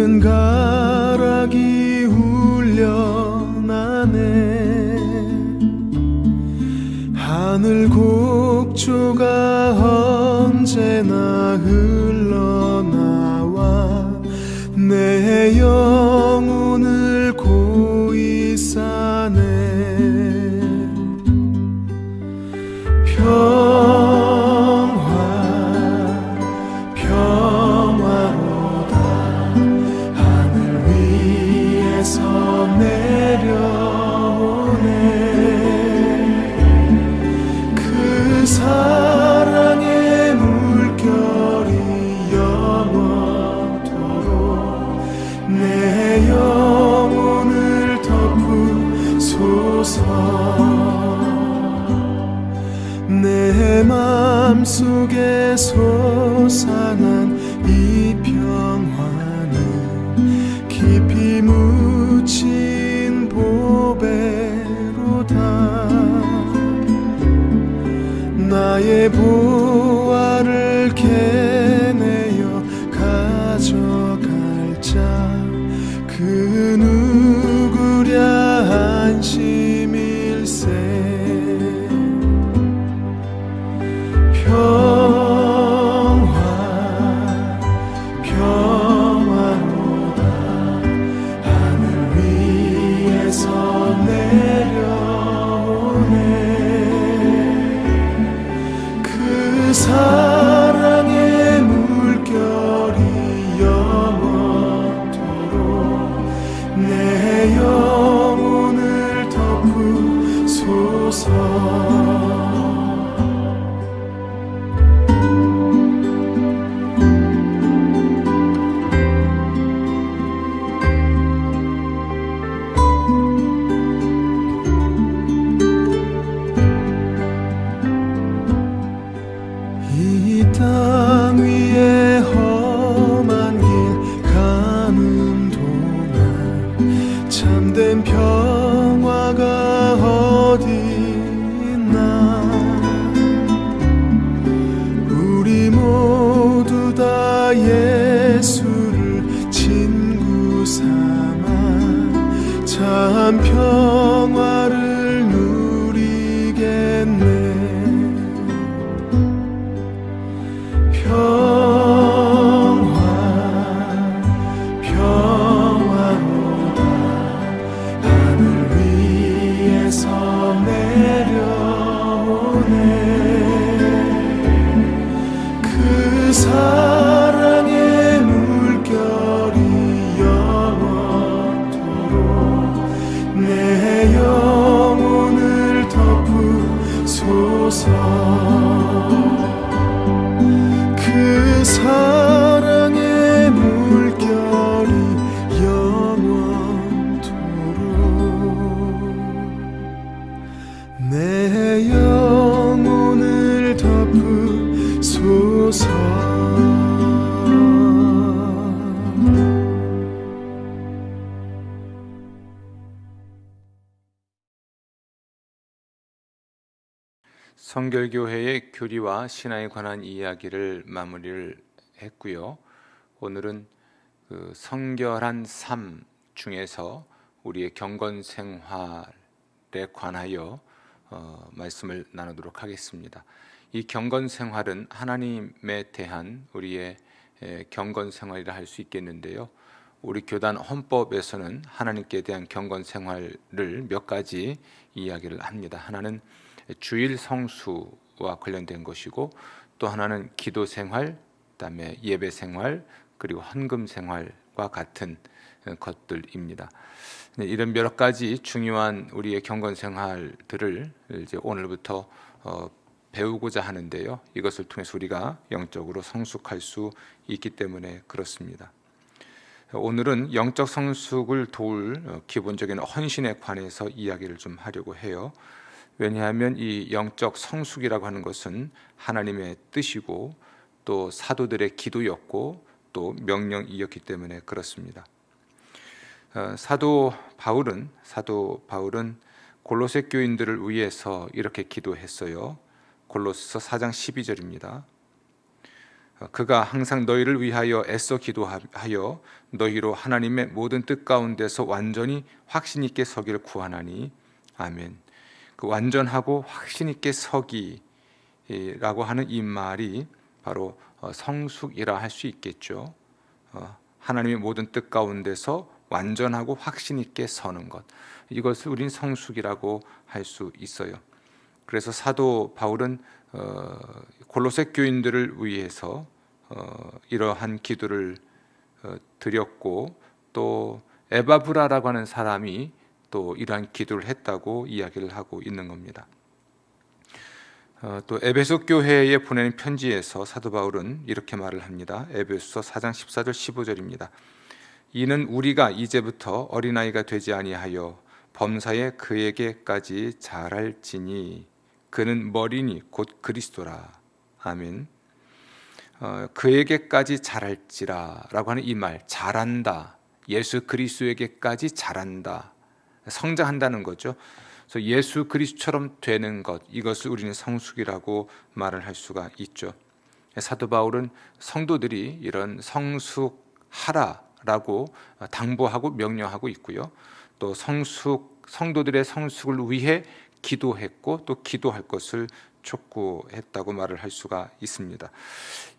맑은 가락이 울려나네. 하늘 곡조가 언제나 흘러나와 내 영혼을 고이 싸네. 평화로다. 하늘 위에서 내려오네. 그 사랑의 물결이 영원토록 내 영혼을 덮으소서. 내 맘속에 솟아난 이 평화는 깊이 묻힌 보배로다. 나의 보화를 캐내어 가져갈 자 그 누구랴 안심일세. 평화로다. 하늘 위에서 내려오네. 그 사랑의 물결이 영원토록 내 영혼을 덮으소서. 땅 위에 험한 길 가는 동안 참된 평화가 어디 있나. 우리 모두 다 예수를 친구 삼아 참 평화를 누리겠네. 평화로다. 하늘 위에서 내려오네. 그 사랑의 물결이 영원토록 내 영혼을 덮으소서. 그 사랑의 물결이 영원토록 내 영혼을 덮으소서. 성결교회의 교리와 신앙에 관한 이야기를 마무리를 했고요. 오늘은 그 성결한 삶 중에서 우리의 경건 생활에 관하여 말씀을 나누도록 하겠습니다. 이 경건 생활은 하나님에 대한 우리의 경건 생활이라 할 수 있겠는데요. 우리 교단 헌법에서는 하나님께 대한 경건 생활을 몇 가지 이야기를 합니다. 하나는 주일 성수와 관련된 것이고, 또 하나는 기도 생활, 그다음에 예배 생활, 그리고 헌금 생활과 같은 것들입니다. 이런 여러 가지 중요한 우리의 경건 생활들을 이제 오늘부터 배우고자 하는데요. 이것을 통해서 우리가 영적으로 성숙할 수 있기 때문에 그렇습니다. 오늘은 영적 성숙을 도울 기본적인 헌신에 관해서 이야기를 좀 하려고 해요. 왜냐하면 이 영적 성숙이라고 하는 것은 하나님의 뜻이고 또 사도들의 기도였고 또 명령이었기 때문에 그렇습니다. 사도 바울은 골로새 교인들을 위해서 이렇게 기도했어요. 골로새서 4장 12절입니다. 그가 항상 너희를 위하여 애써 기도하여 너희로 하나님의 모든 뜻 가운데서 완전히 확신 있게 서기를 구하나니. 아멘. 그 완전하고 확신 있게 서기라고 하는 이 말이 바로 성숙이라 할 수 있겠죠. 하나님의 모든 뜻 가운데서 완전하고 확신 있게 서는 것, 이것을 우린 성숙이라고 할 수 있어요. 그래서 사도 바울은 골로새 교인들을 위해서 이러한 기도를 드렸고, 또 에바브라라고 하는 사람이 또 이러한 기도를 했다고 이야기를 하고 있는 겁니다. 또 에베소 교회에 보내는 편지에서 사도 바울은 이렇게 말을 합니다. 에베소 4장 14절 15절입니다. 이는 우리가 이제부터 어린아이가 되지 아니하여 범사에 그에게까지 자랄지니 그는 머리니 곧 그리스도라. 아멘. 그에게까지 자랄지라 라고 하는 이 말, 자란다, 예수 그리스도에게까지 자란다, 성장한다는 거죠. 그래서 예수 그리스도처럼 되는 것, 이것을 우리는 성숙이라고 말을 할 수가 있죠. 사도 바울은 성도들이 이런 성숙하라라고 당부하고 명령하고 있고요. 또 성도들의 성숙을 위해 기도했고 또 기도할 것을 촉구했다고 말을 할 수가 있습니다.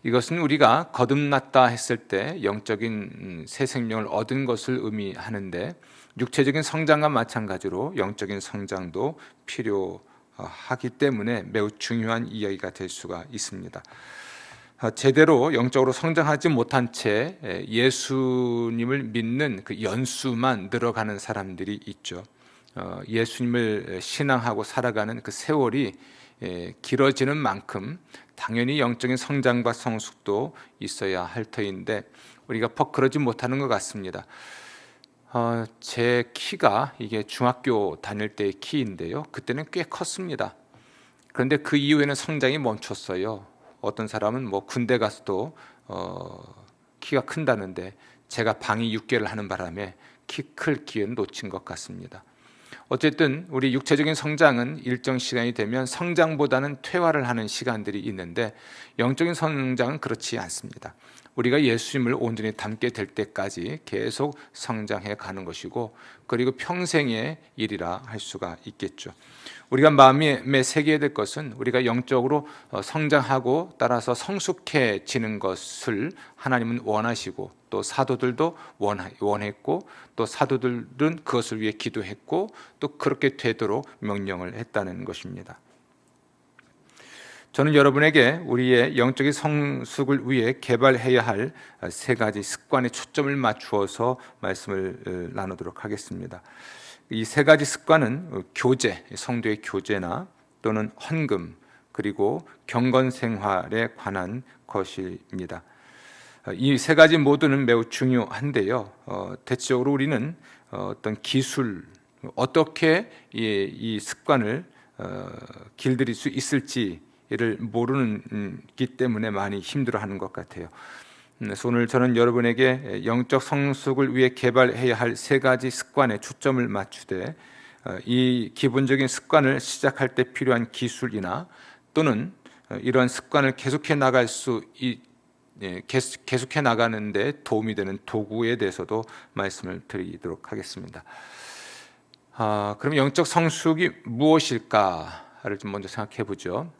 이것은 우리가 거듭났다 했을 때 영적인 새 생명을 얻은 것을 의미하는데, 육체적인 성장과 마찬가지로 영적인 성장도 필요하기 때문에 매우 중요한 이야기가 될 수가 있습니다. 제대로 영적으로 성장하지 못한 채 예수님을 믿는 그 연수만 늘어가는 사람들이 있죠. 예수님을 신앙하고 살아가는 그 세월이 길어지는 만큼 당연히 영적인 성장과 성숙도 있어야 할 터인데 우리가 퍽 그러지 못하는 것 같습니다. 제 키가 이게 중학교 다닐 때의 키인데요, 그때는 꽤 컸습니다. 그런데 그 이후에는 성장이 멈췄어요. 어떤 사람은 뭐 군대 가서도 키가 큰다는데 제가 방위 6개를 하는 바람에 키 클 기회는 놓친 것 같습니다. 어쨌든 우리 육체적인 성장은 일정 시간이 되면 성장보다는 퇴화를 하는 시간들이 있는데, 영적인 성장은 그렇지 않습니다. 우리가 예수님을 온전히 닮게 될 때까지 계속 성장해 가는 것이고, 그리고 평생의 일이라 할 수가 있겠죠. 우리가 마음에 새겨야 될 것은 우리가 영적으로 성장하고 따라서 성숙해지는 것을 하나님은 원하시고, 또 사도들도 원했고, 또 사도들은 그것을 위해 기도했고, 또 그렇게 되도록 명령을 했다는 것입니다. 저는 여러분에게 우리의 영적인 성숙을 위해 개발해야 할 세 가지 습관에 초점을 맞추어서 말씀을 나누도록 하겠습니다. 이 세 가지 습관은 교제, 성도의 교제나 또는 헌금, 그리고 경건 생활에 관한 것입니다. 이 세 가지 모두는 매우 중요한데요. 대체적으로 우리는 어떤 기술, 어떻게 이 습관을 길들일 수 있을지를 모르기 때문에 많이 힘들어하는 것 같아요. 그래서 오늘 저는 여러분에게 영적 성숙을 위해 개발해야 할 세 가지 습관에 초점을 맞추되, 이 기본적인 습관을 시작할 때 필요한 기술이나 또는 이러한 습관을 계속해 나가는데 도움이 되는 도구에 대해서도 말씀을 드리도록 하겠습니다. 그럼 영적 성숙이 무엇일까를 좀 먼저 생각해 보죠.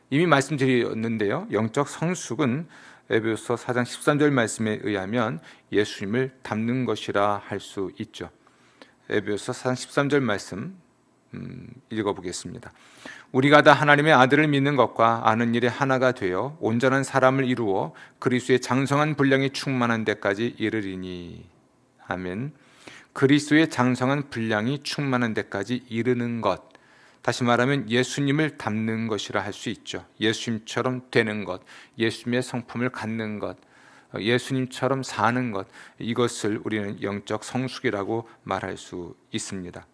이미 말씀드렸는데요, 영적 성숙은 에베소 4장 13절 말씀에 의하면 예수님을 닮는 것이라 할 수 있죠. 에베소 4장 13절 말씀 읽어보겠습니다. 우리가 다 하나님의 아들을 믿는 것과 아는 일에 하나가 되어 온전한 사람을 이루어 그리스도의 장성한 분량이 충만한 데까지 이르리니. 아멘. 그리스도의 장성한 분량이 충만한 데까지 이르는 것, 다시 말하면 예수님을 닮는 것이라 할 수 있죠. 예수님처럼 되는 것, 예수님의 성품을 갖는 것, 예수님처럼 사는 것, 이것을 우리는 영적 성숙이라고 말할 수 있습니다.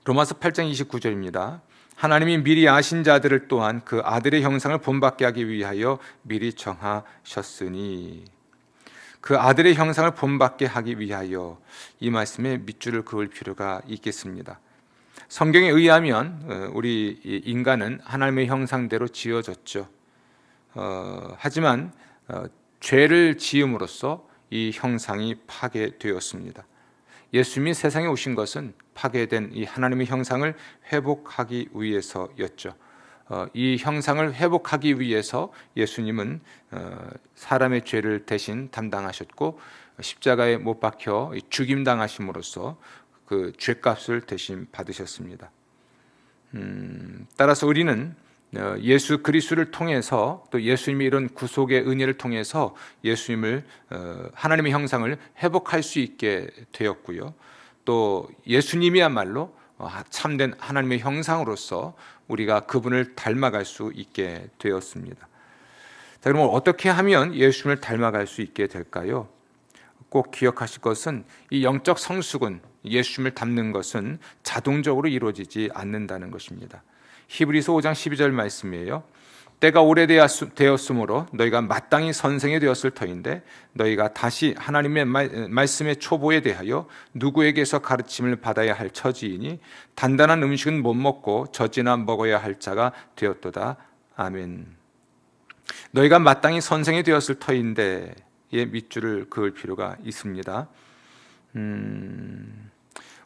로마서 8장 29절입니다. 하나님이 미리 아신 자들을 또한 그 아들의 형상을 본받게 하기 위하여 미리 정하셨으니. 그 아들의 형상을 본받게 하기 위하여, 이 말씀에 밑줄을 그을 필요가 있겠습니다. 성경에 의하면 우리 인간은 하나님의 형상대로 지어졌죠. 하지만 죄를 지음으로써 이 형상이 파괴되었습니다. 예수님이 세상에 오신 것은 파괴된 이 하나님의 형상을 회복하기 위해서였죠. 이 형상을 회복하기 위해서 예수님은 사람의 죄를 대신 담당하셨고 십자가에 못 박혀 죽임당하심으로써 그 죄값을 대신 받으셨습니다. 따라서 우리는 예수 그리스도를 통해서 또 예수님의 이런 구속의 은혜를 통해서 예수님을 하나님의 형상을 회복할 수 있게 되었고요. 또 예수님이야말로 참된 하나님의 형상으로서 우리가 그분을 닮아갈 수 있게 되었습니다. 자, 그럼 어떻게 하면 예수님을 닮아갈 수 있게 될까요? 꼭 기억하실 것은 이 영적 성숙은 예수님을 닮는 것은 자동적으로 이루어지지 않는다는 것입니다. 히브리서 5장 12절 말씀이에요. 때가 오래되었으므로 너희가 마땅히 선생이 되었을 터인데 너희가 다시 하나님의 말씀의 초보에 대하여 누구에게서 가르침을 받아야 할 처지이니 단단한 음식은 못 먹고 젖이나 먹어야 할 자가 되었도다. 아멘. 너희가 마땅히 선생이 되었을 터인데 의 밑줄을 그을 필요가 있습니다.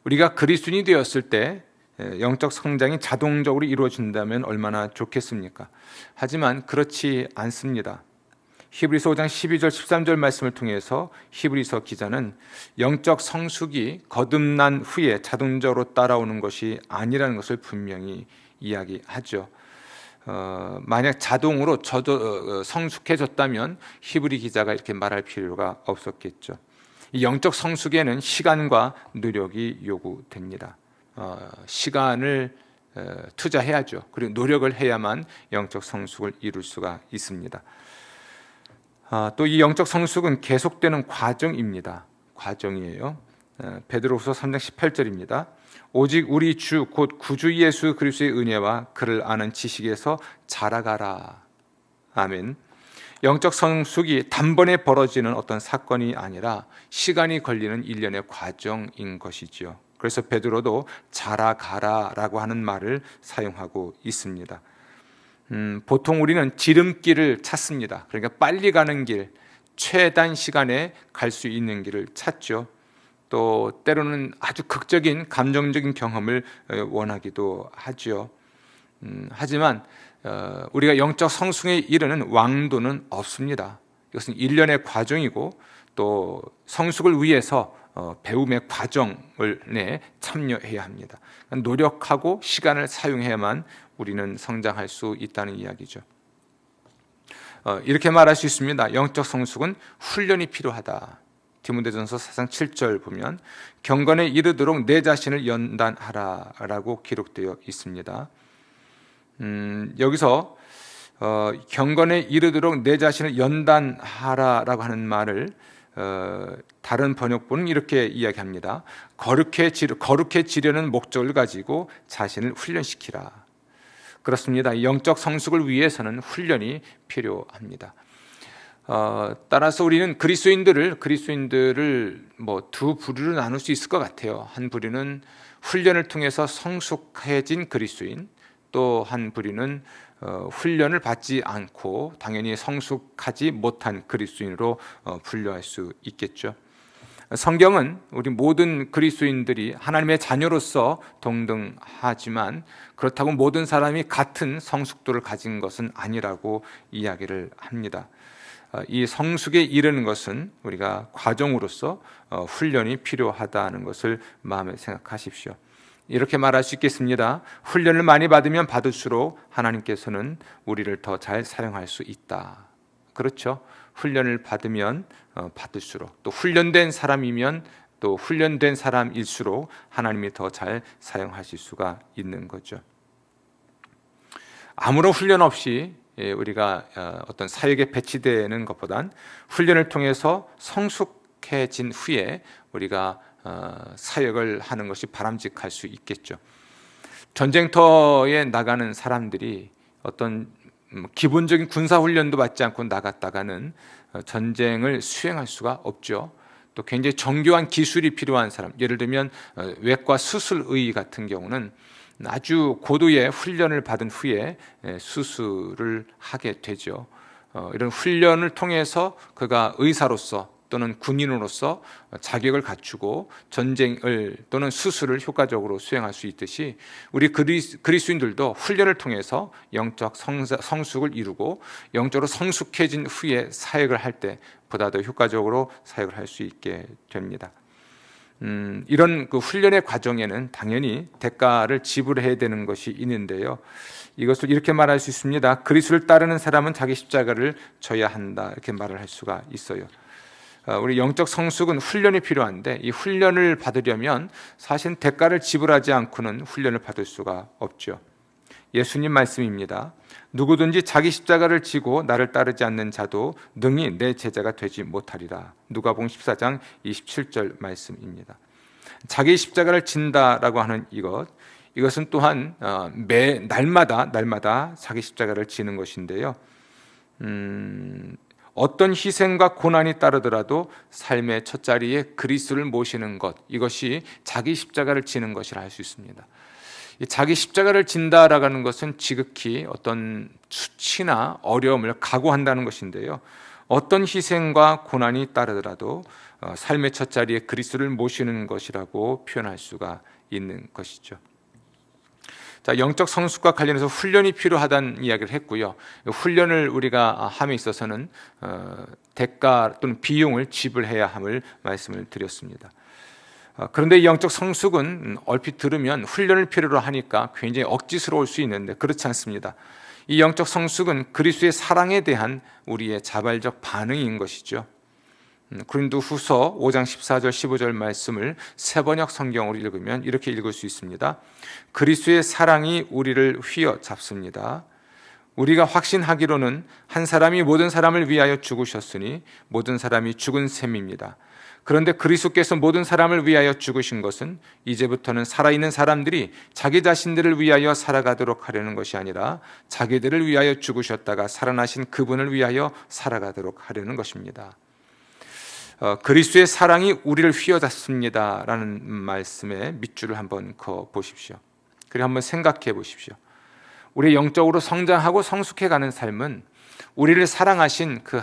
우리가 그리스도인이 되었을 때 영적 성장이 자동적으로 이루어진다면 얼마나 좋겠습니까? 하지만 그렇지 않습니다. 히브리서 5장 12절 13절 말씀을 통해서 히브리서 기자는 영적 성숙이 거듭난 후에 자동적으로 따라오는 것이 아니라는 것을 분명히 이야기하죠. 만약 자동으로 성숙해졌다면 히브리 기자가 이렇게 말할 필요가 없었겠죠. 이 영적 성숙에는 시간과 노력이 요구됩니다. 시간을 투자해야죠. 그리고 노력을 해야만 영적 성숙을 이룰 수가 있습니다. 또 이 영적 성숙은 계속되는 과정입니다. 과정이에요. 베드로후서 3장 18절입니다. 오직 우리 주 곧 구주 예수 그리스도의 은혜와 그를 아는 지식에서 자라가라. 아멘. 영적 성숙이 단번에 벌어지는 어떤 사건이 아니라 시간이 걸리는 일련의 과정인 것이지요. 그래서 베드로도 자라가라라고 하는 말을 사용하고 있습니다. 보통 우리는 지름길을 찾습니다. 그러니까 빨리 가는 길, 최단 시간에 갈 수 있는 길을 찾죠. 또 때로는 아주 극적인 감정적인 경험을 원하기도 하죠. 하지만 우리가 영적 성숙에 이르는 왕도는 없습니다. 이것은 일련의 과정이고 또 성숙을 위해서 배움의 과정을 참여해야 합니다. 노력하고 시간을 사용해야만 우리는 성장할 수 있다는 이야기죠. 이렇게 말할 수 있습니다. 영적 성숙은 훈련이 필요하다. 디모데전서 4장 7절 보면 경건에 이르도록 내 자신을 연단하라라고 기록되어 있습니다. 여기서 경건에 이르도록 내 자신을 연단하라라고 하는 말을 다른 번역본은 이렇게 이야기합니다. 거룩해지려는 목적을 가지고 자신을 훈련시키라. 그렇습니다. 영적 성숙을 위해서는 훈련이 필요합니다. 따라서 우리는 그리스도인들을 두 부류로 나눌 수 있을 것 같아요. 한 부류는 훈련을 통해서 성숙해진 그리스도인, 또 한 부류는 훈련을 받지 않고 당연히 성숙하지 못한 그리스도인으로 분류할 수 있겠죠. 성경은 우리 모든 그리스도인들이 하나님의 자녀로서 동등하지만 그렇다고 모든 사람이 같은 성숙도를 가진 것은 아니라고 이야기를 합니다. 이 성숙에 이르는 것은 우리가 과정으로서 훈련이 필요하다는 것을 마음에 생각하십시오. 이렇게 말할 수 있겠습니다. 훈련을 많이 받으면 받을수록 하나님께서는 우리를 더 잘 사용할 수 있다. 그렇죠? 훈련을 받으면 받을수록, 또 훈련된 사람이면 또 훈련된 사람일수록 하나님이 더 잘 사용하실 수가 있는 거죠. 아무런 훈련 없이 우리가 어떤 사역에 배치되는 것보단 훈련을 통해서 성숙해진 후에 우리가 사역을 하는 것이 바람직할 수 있겠죠. 전쟁터에 나가는 사람들이 어떤 기본적인 군사훈련도 받지 않고 나갔다가는 전쟁을 수행할 수가 없죠. 또 굉장히 정교한 기술이 필요한 사람, 예를 들면 외과 수술의 같은 경우는 아주 고도의 훈련을 받은 후에 수술을 하게 되죠. 이런 훈련을 통해서 그가 의사로서 또는 군인으로서 자격을 갖추고 전쟁을 또는 수술을 효과적으로 수행할 수 있듯이 우리 그리스도인들도 훈련을 통해서 영적 성숙을 이루고 영적으로 성숙해진 후에 사역을 할 때 보다 더 효과적으로 사역을 할 수 있게 됩니다. 이런 그 훈련의 과정에는 당연히 대가를 지불해야 되는 것이 있는데요. 이것을 이렇게 말할 수 있습니다. 그리스도를 따르는 사람은 자기 십자가를 져야 한다. 이렇게 말을 할 수가 있어요. 우리 영적 성숙은 훈련이 필요한데 이 훈련을 받으려면 사실 대가를 지불하지 않고는 훈련을 받을 수가 없죠. 예수님 말씀입니다. 누구든지 자기 십자가를 지고 나를 따르지 않는 자도 능히 내 제자가 되지 못하리라. 누가복음 14장 27절 말씀입니다. 자기 십자가를 진다라고 하는 이것은 또한 매 날마다 자기 십자가를 지는 것인데요. 어떤 희생과 고난이 따르더라도 삶의 첫자리에 그리스도를 모시는 것, 이것이 자기 십자가를 지는 것이라 할 수 있습니다. 자기 십자가를 진다라고 하는 것은 지극히 어떤 수치나 어려움을 각오한다는 것인데요. 어떤 희생과 고난이 따르더라도 삶의 첫자리에 그리스도를 모시는 것이라고 표현할 수가 있는 것이죠. 자, 영적 성숙과 관련해서 훈련이 필요하다는 이야기를 했고요. 훈련을 우리가 함에 있어서는 대가 또는 비용을 지불해야 함을 말씀을 드렸습니다. 그런데 이 영적 성숙은 얼핏 들으면 훈련을 필요로 하니까 굉장히 억지스러울 수 있는데 그렇지 않습니다. 이 영적 성숙은 그리스도의 사랑에 대한 우리의 자발적 반응인 것이죠. 고린도후서 5장 14절 15절 말씀을 세번역 성경으로 읽으면 이렇게 읽을 수 있습니다. 그리스도의 사랑이 우리를 휘어잡습니다. 우리가 확신하기로는 한 사람이 모든 사람을 위하여 죽으셨으니 모든 사람이 죽은 셈입니다. 그런데 그리스도께서 모든 사람을 위하여 죽으신 것은 이제부터는 살아있는 사람들이 자기 자신들을 위하여 살아가도록 하려는 것이 아니라 자기들을 위하여 죽으셨다가 살아나신 그분을 위하여 살아가도록 하려는 것입니다. 그리스도의 사랑이 우리를 휘어잡습니다 라는 말씀에 밑줄을 한번 그어 보십시오. 그리고 한번 생각해 보십시오. 우리 영적으로 성장하고 성숙해가는 삶은 우리를 사랑하신 그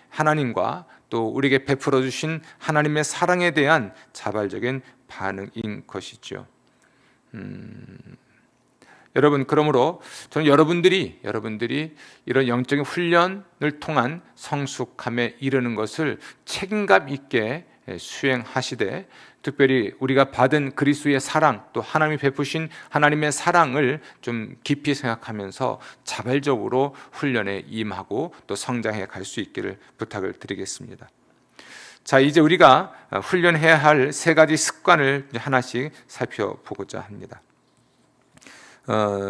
하나님과 또 우리에게 베풀어 주신 하나님의 사랑에 대한 자발적인 반응인 것이죠. 여러분, 그러므로 저는 여러분들이 이런 영적인 훈련을 통한 성숙함에 이르는 것을 책임감 있게 수행하시되, 특별히 우리가 받은 그리스도의 사랑, 또 하나님이 베푸신 하나님의 사랑을 좀 깊이 생각하면서 자발적으로 훈련에 임하고 또 성장해 갈 수 있기를 부탁을 드리겠습니다. 자, 이제 우리가 훈련해야 할 세 가지 습관을 하나씩 살펴보고자 합니다.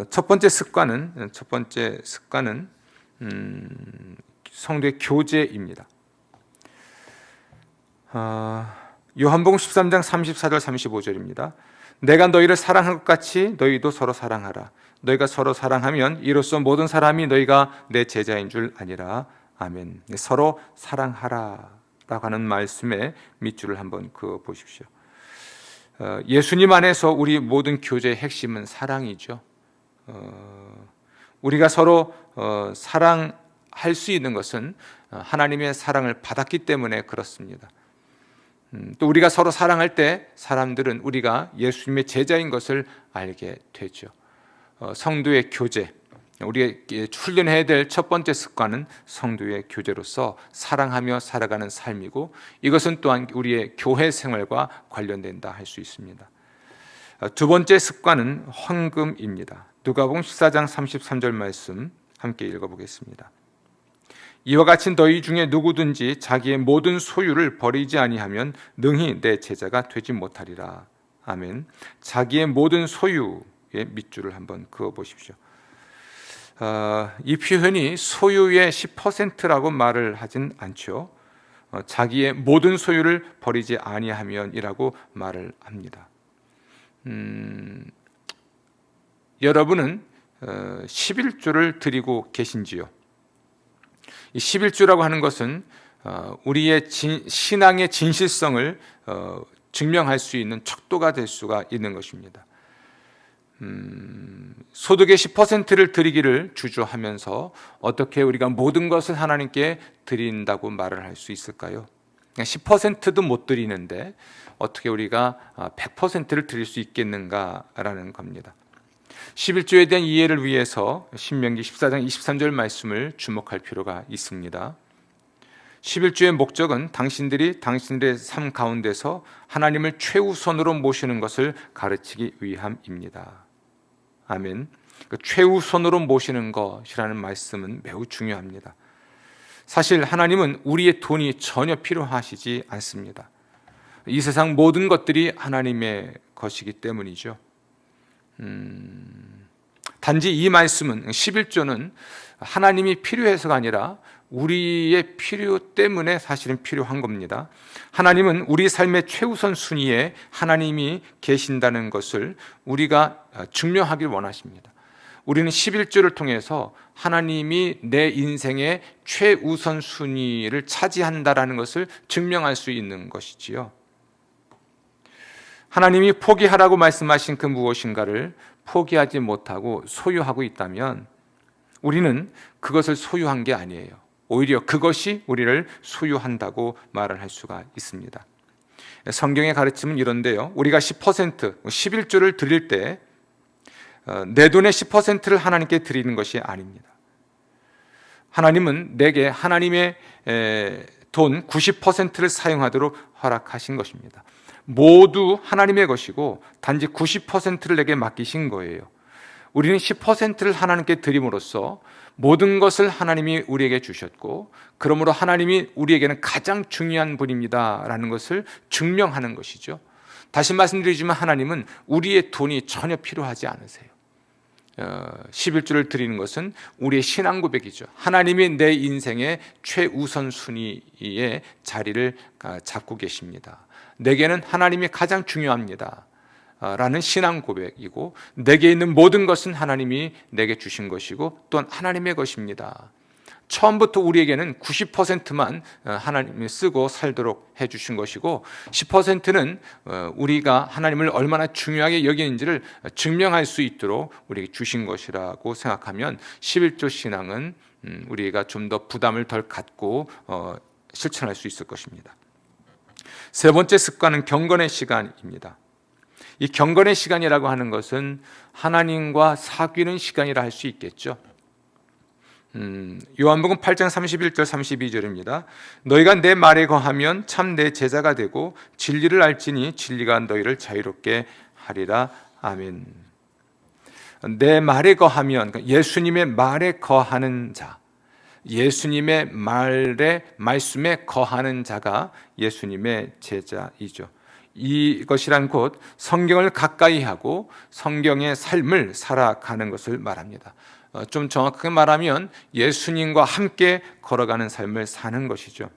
첫 번째 습관은 성도의 교제입니다. 요한복음 13장 34절 35절입니다. 내가 너희를 사랑한 것 같이 너희도 서로 사랑하라. 너희가 서로 사랑하면 이로써 모든 사람이 너희가 내 제자인 줄 아니라. 아멘. 서로 사랑하라 라고 하는 말씀에 밑줄을 한번 그어 보십시오. 예수님 안에서 우리 모든 교제의 핵심은 사랑이죠. 우리가 서로 사랑할 수 있는 것은 하나님의 사랑을 받았기 때문에 그렇습니다. 또 우리가 서로 사랑할 때 사람들은 우리가 예수님의 제자인 것을 알게 되죠. 성도의 교제, 우리가 훈련해야 될 첫 번째 습관은 성도의 교제로서 사랑하며 살아가는 삶이고, 이것은 또한 우리의 교회 생활과 관련된다 할 수 있습니다. 두 번째 습관은 헌금입니다. 누가복음 14장 33절 말씀 함께 읽어보겠습니다. 이와 같이 너희 중에 누구든지 자기의 모든 소유를 버리지 아니하면 능히 내 제자가 되지 못하리라. 아멘. 자기의 모든 소유의 밑줄을 한번 그어 보십시오. 이 표현이 소유의 10%라고 말을 하진 않죠. 자기의 모든 소유를 버리지 아니하면이라고 말을 합니다. 여러분은 11조를 드리고 계신지요? 이 11조라고 하는 것은 우리의 신앙의 진실성을 증명할 수 있는 척도가 될 수가 있는 것입니다. 소득의 10%를 드리기를 주저하면서 어떻게 우리가 모든 것을 하나님께 드린다고 말을 할 수 있을까요? 10%도 못 드리는데 어떻게 우리가 100%를 드릴 수 있겠는가라는 겁니다. 11조에 대한 이해를 위해서 신명기 14장 23절 말씀을 주목할 필요가 있습니다. 11조의 목적은 당신들이 당신들의 삶 가운데서 하나님을 최우선으로 모시는 것을 가르치기 위함입니다. 아멘. 그 최우선으로 모시는 것이라는 말씀은 매우 중요합니다. 사실 하나님은 우리의 돈이 전혀 필요하시지 않습니다. 이 세상 모든 것들이 하나님의 것이기 때문이죠. 단지 이 말씀은 11조는 하나님이 필요해서가 아니라 우리의 필요 때문에 사실은 필요한 겁니다. 하나님은 우리 삶의 최우선 순위에 하나님이 계신다는 것을 우리가 증명하길 원하십니다. 우리는 11조를 통해서 하나님이 내 인생의 최우선 순위를 차지한다라는 것을 증명할 수 있는 것이지요. 하나님이 포기하라고 말씀하신 그 무엇인가를 포기하지 못하고 소유하고 있다면 우리는 그것을 소유한 게 아니에요. 오히려 그것이 우리를 소유한다고 말을 할 수가 있습니다. 성경의 가르침은 이런데요. 우리가 10%, 11조를 드릴 때 내 돈의 10%를 하나님께 드리는 것이 아닙니다. 하나님은 내게 하나님의 돈 90%를 사용하도록 허락하신 것입니다. 모두 하나님의 것이고 단지 90%를 내게 맡기신 거예요. 우리는 10%를 하나님께 드림으로써 모든 것을 하나님이 우리에게 주셨고 그러므로 하나님이 우리에게는 가장 중요한 분입니다라는 것을 증명하는 것이죠. 다시 말씀드리지만 하나님은 우리의 돈이 전혀 필요하지 않으세요. 11조를 드리는 것은 우리의 신앙 고백이죠. 하나님이 내 인생의 최우선 순위의 자리를 잡고 계십니다. 내게는 하나님이 가장 중요합니다 라는 신앙 고백이고 내게 있는 모든 것은 하나님이 내게 주신 것이고 또한 하나님의 것입니다. 처음부터 우리에게는 90%만 하나님이 쓰고 살도록 해주신 것이고 10%는 우리가 하나님을 얼마나 중요하게 여기는지를 증명할 수 있도록 우리에게 주신 것이라고 생각하면 11조 신앙은 우리가 좀 더 부담을 덜 갖고 실천할 수 있을 것입니다. 세 번째 습관은 경건의 시간입니다. 이 경건의 시간이라고 하는 것은 하나님과 사귀는 시간이라 할 수 있겠죠. 요한복음 8장 31절 32절입니다. 너희가 내 말에 거하면 참 내 제자가 되고 진리를 알지니 진리가 너희를 자유롭게 하리라. 아멘. 내 말에 거하면 예수님의 말에 거하는 자, 예수님의 말씀에 거하는 자가 예수님의 제자이죠. 이것이란 곧 성경을 가까이 하고 성경의 삶을 살아가는 것을 말합니다. 좀 정확하게 말하면 예수님과 함께 걸어가는 삶을 사는 것이죠.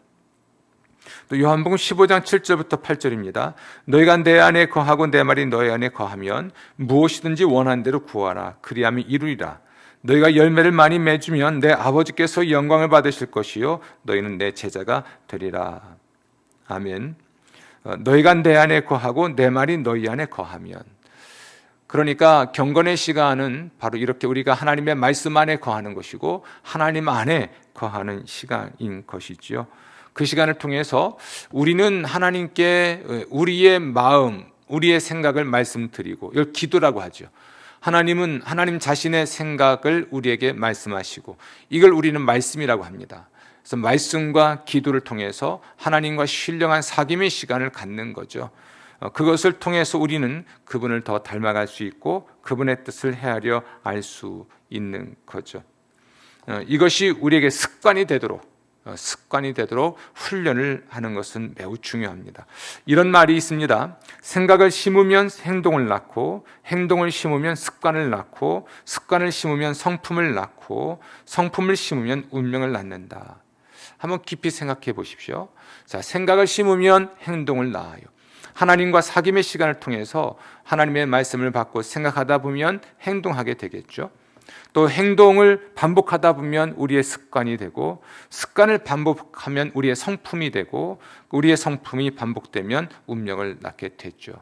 또 요한복음 15장 7절부터 8절입니다. 너희가 내 안에 거하고 내 말이 너희 안에 거하면 무엇이든지 원하는 대로 구하라. 그리하면 이루리라. 너희가 열매를 많이 맺으면 내 아버지께서 영광을 받으실 것이요 너희는 내 제자가 되리라. 아멘. 너희가 내 안에 거하고 내 말이 너희 안에 거하면, 그러니까 경건의 시간은 바로 이렇게 우리가 하나님의 말씀 안에 거하는 것이고 하나님 안에 거하는 시간인 것이지요. 그 시간을 통해서 우리는 하나님께 우리의 마음, 우리의 생각을 말씀드리고, 이걸 기도라고 하죠. 하나님은 하나님 자신의 생각을 우리에게 말씀하시고 이걸 우리는 말씀이라고 합니다. 그래서 말씀과 기도를 통해서 하나님과 신령한 사귐의 시간을 갖는 거죠. 그것을 통해서 우리는 그분을 더 닮아갈 수 있고 그분의 뜻을 헤아려 알 수 있는 거죠. 이것이 우리에게 습관이 되도록 훈련을 하는 것은 매우 중요합니다. 이런 말이 있습니다. 생각을 심으면 행동을 낳고, 행동을 심으면 습관을 낳고, 습관을 심으면 성품을 낳고, 성품을 심으면 운명을 낳는다. 한번 깊이 생각해 보십시오. 자, 생각을 심으면 행동을 낳아요. 하나님과 사귐의 시간을 통해서 하나님의 말씀을 받고 생각하다 보면 행동하게 되겠죠. 또 행동을 반복하다 보면 우리의 습관이 되고, 습관을 반복하면 우리의 성품이 되고, 우리의 성품이 반복되면 운명을 낳게 되죠.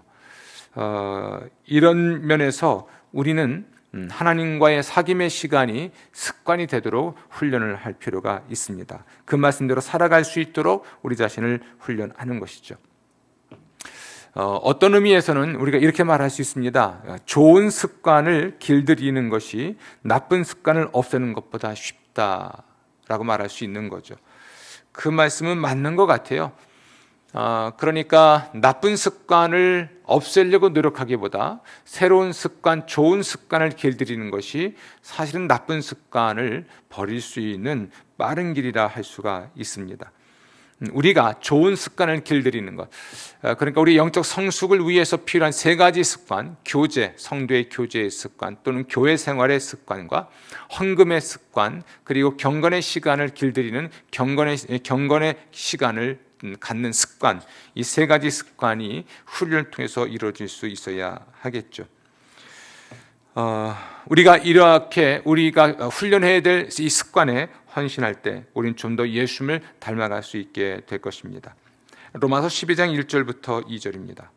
이런 면에서 우리는 하나님과의 사귐의 시간이 습관이 되도록 훈련을 할 필요가 있습니다. 그 말씀대로 살아갈 수 있도록 우리 자신을 훈련하는 것이죠. 어떤 의미에서는 우리가 이렇게 말할 수 있습니다. 좋은 습관을 길들이는 것이 나쁜 습관을 없애는 것보다 쉽다라고 말할 수 있는 거죠. 그 말씀은 맞는 것 같아요. 그러니까 나쁜 습관을 없애려고 노력하기보다 새로운 습관, 좋은 습관을 길들이는 것이 사실은 나쁜 습관을 버릴 수 있는 빠른 길이라 할 수가 있습니다. 우리가 좋은 습관을 길들이는 것, 그러니까 우리 영적 성숙을 위해서 필요한 세 가지 습관, 교제, 성도의 교제의 습관 또는 교회 생활의 습관과 헌금의 습관, 그리고 경건의 시간을 길들이는 경건의 시간을 갖는 습관, 이 세 가지 습관이 훈련을 통해서 이루어질 수 있어야 하겠죠. 우리가 훈련해야 될 이 습관에 헌신할 때 우리는 좀 더 예수님을 닮아갈 수 있게 될 것입니다. 로마서 12장 1절부터 2절입니다.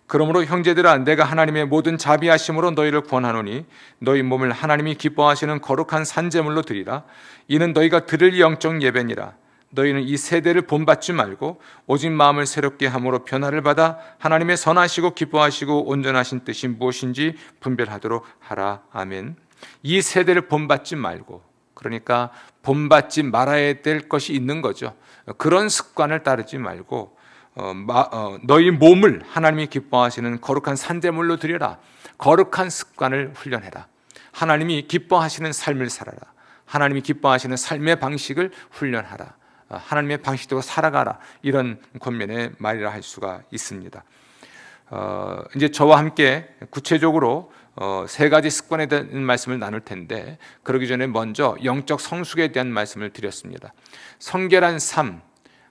그러므로 형제들아, 내가 하나님의 모든 자비하심으로 너희를 구원하노니 너희 몸을 하나님이 기뻐하시는 거룩한 산제물로 드리라. 이는 너희가 드릴 영적 예배니라. 너희는 이 세대를 본받지 말고 오직 마음을 새롭게 함으로 변화를 받아 하나님의 선하시고 기뻐하시고 온전하신 뜻이 무엇인지 분별하도록 하라. 아멘. 이 세대를 본받지 말고, 그러니까 본받지 말아야 될 것이 있는 거죠. 그런 습관을 따르지 말고 너희 몸을 하나님이 기뻐하시는 거룩한 산제물로 드려라. 거룩한 습관을 훈련해라. 하나님이 기뻐하시는 삶을 살아라. 하나님이 기뻐하시는 삶의 방식을 훈련하라. 하나님의 방식대로 살아가라. 이런 권면의 말이라 할 수가 있습니다. 이제 저와 함께 구체적으로 세 가지 습관에 대한 말씀을 나눌 텐데, 그러기 전에 먼저 영적 성숙에 대한 말씀을 드렸습니다. 성결한 삶,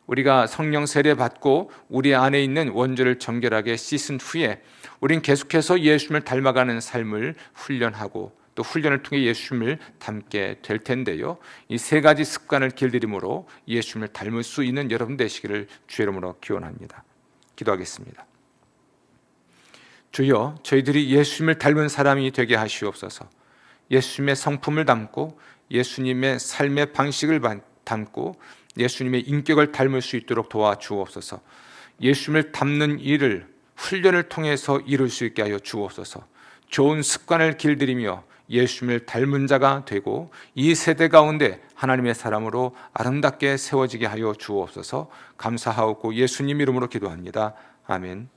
우리가 성령 세례 받고 우리 안에 있는 원죄를 정결하게 씻은 후에 우린 계속해서 예수님을 닮아가는 삶을 훈련하고 또 훈련을 통해 예수님을 닮게 될 텐데요. 이 세 가지 습관을 길들임으로 예수님을 닮을 수 있는 여러분 되시기를 주의 이름으로 기원합니다. 기도하겠습니다. 주여, 저희들이 예수님을 닮은 사람이 되게 하시옵소서. 예수님의 성품을 담고 예수님의 삶의 방식을 담고 예수님의 인격을 닮을 수 있도록 도와주옵소서. 예수님을 닮는 일을 훈련을 통해서 이룰 수 있게 하여 주옵소서. 좋은 습관을 길들이며 예수님을 닮은 자가 되고 이 세대 가운데 하나님의 사람으로 아름답게 세워지게 하여 주옵소서. 감사하옵고 예수님 이름으로 기도합니다. 아멘.